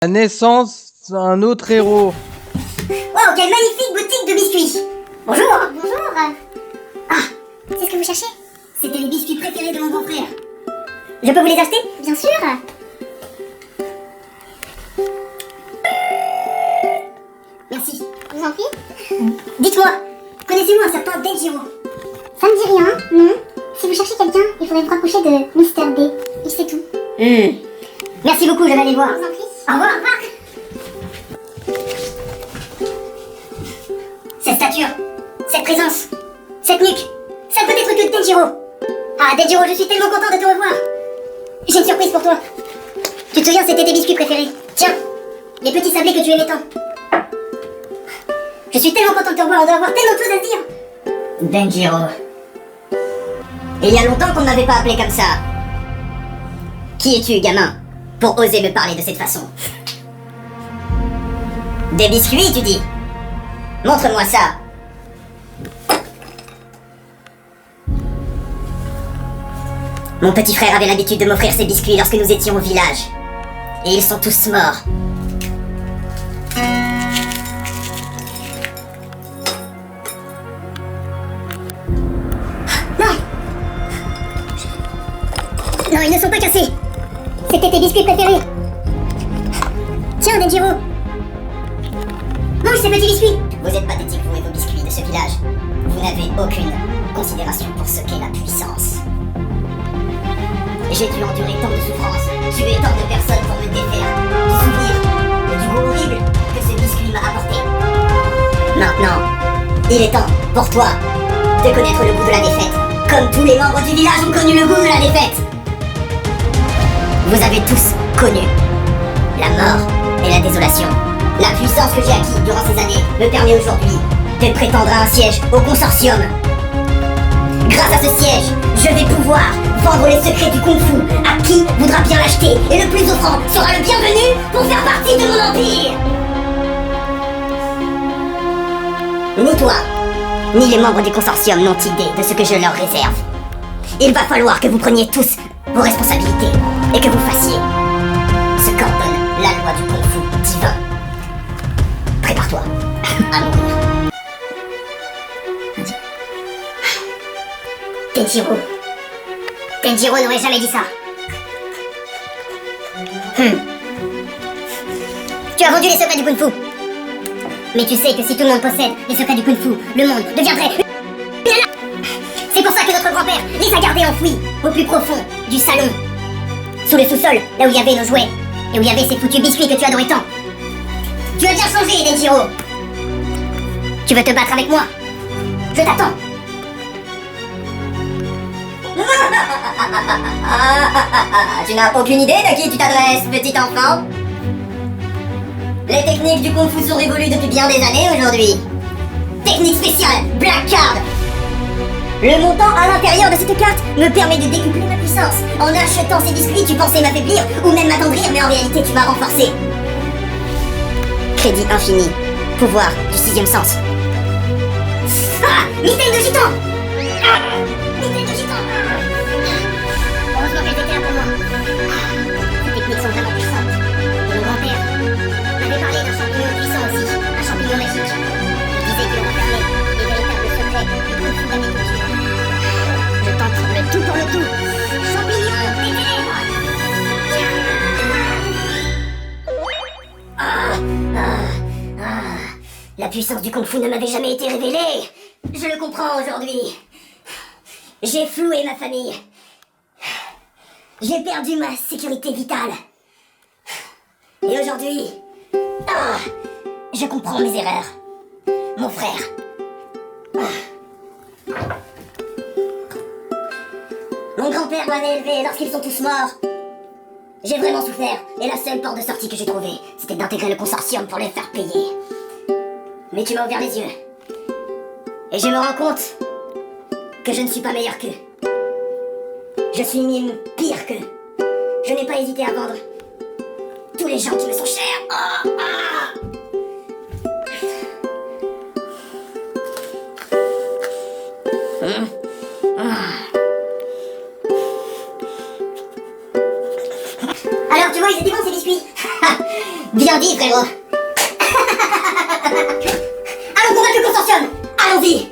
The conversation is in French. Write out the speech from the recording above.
La naissance d'un autre héros. Oh, quelle magnifique boutique de biscuits! Bonjour! Bonjour. Ah, c'est ce que vous cherchez? C'était les biscuits préférés de mon grand frère. Je peux vous les acheter? Bien sûr. Merci. Je vous en prie. Dites-moi, connaissez-vous un certain Denjiro? Ça me dit rien, non. Si vous cherchez quelqu'un, il faudrait vous rapprocher de Mr. D. Il sait tout. Merci beaucoup, je vais aller voir. Je vous en prie. Au revoir, au revoir. Cette stature, cette présence, cette nuque, ça ne peut être que Denjiro. Ah, Denjiro, je suis tellement content de te revoir. J'ai une surprise pour toi. Tu te souviens, c'était tes biscuits préférés. Tiens, les petits sablés que tu aimais tant. Je suis tellement content de te revoir, on doit avoir tellement de choses à se dire. Denjiro. Il y a longtemps qu'on ne m'avait pas appelé comme ça. Qui es-tu, gamin, pour oser me parler de cette façon? Des biscuits, tu dis? Montre-moi ça. Mon petit frère avait l'habitude de m'offrir ces biscuits lorsque nous étions au village. Et ils sont tous morts. Non! Non, ils ne sont pas cassés. C'était tes biscuits préférés. Tiens, Denjiro. Mange ces petits biscuits. Vous êtes pathétique, vous et vos biscuits de ce village. Vous n'avez aucune considération pour ce qu'est la puissance. J'ai dû endurer tant de souffrances, tuer tant de personnes pour me défaire du souvenir du goût horrible que ce biscuit m'a apporté. Maintenant, il est temps pour toi de connaître le goût de la défaite, comme tous les membres du village ont connu le goût de la défaite. Vous avez tous connu la mort et la désolation. La puissance que j'ai acquise durant ces années me permet aujourd'hui de prétendre à un siège au consortium. Grâce à ce siège, je vais pouvoir vendre les secrets du kung-fu à qui voudra bien l'acheter, et le plus offrant sera le bienvenu pour faire partie de mon empire. Ni toi, ni les membres du consortium n'ont idée de ce que je leur réserve. Il va falloir que vous preniez tous vos responsabilités et que vous fassiez ce qu'ordonne la loi du kung-fu divin. Prépare-toi à mourir. Denjiro. Denjiro n'aurait jamais dit ça. Tu as vendu les secrets du kung-fu. Mais tu sais que si tout le monde possède les secrets du kung-fu, le monde deviendrait... C'est pour ça que notre grand-père les a gardés enfouis au plus profond du salon. Sous le sous-sol, là où il y avait nos jouets. Et où il y avait ces foutus biscuits que tu adorais tant. Tu as bien changé, Denjiro. Tu veux te battre avec moi? Je t'attends. Tu n'as aucune idée de qui tu t'adresses, petit enfant? Les techniques du kung-fu sont révolues depuis bien des années aujourd'hui. Technique spéciale, Black Card. Le montant à l'intérieur de cette carte me permet de décupler ma puissance. En achetant ces biscuits, tu pensais m'affaiblir ou même m'attendrir, mais en réalité, tu m'as renforcé. Crédit infini. Pouvoir du sixième sens. Ah! Mitaine de gitan! Mitaine de gitan! Heureusement qu'elle était là pour moi. Ces techniques sont vraiment puissantes. Et mon grand-père m'avait parlé d'un champignon puissant aussi. Un champignon magique. Il disait qu'il renfermait les véritables secrets du kung-fu d'agriculture. Je tente le tout pour le tout. Champignon des ténèbres! La puissance du kung-fu ne m'avait jamais été révélée. Je le comprends aujourd'hui. J'ai floué ma famille. J'ai perdu ma sécurité vitale. Et aujourd'hui, je comprends mes erreurs. Mon frère. Mon grand-père m'avait élevé lorsqu'ils sont tous morts. J'ai vraiment souffert, et la seule porte de sortie que j'ai trouvée, c'était d'intégrer le consortium pour les faire payer. Mais tu m'as ouvert les yeux. Et je me rends compte que je ne suis pas meilleur qu'eux. Je suis même pire qu'eux. Je n'ai pas hésité à vendre tous les gens qui me sont chers. Alors tu vois, ils étaient bons ces biscuits. Bien dit, frérot. Allons convaincre le consortium. Allons-y.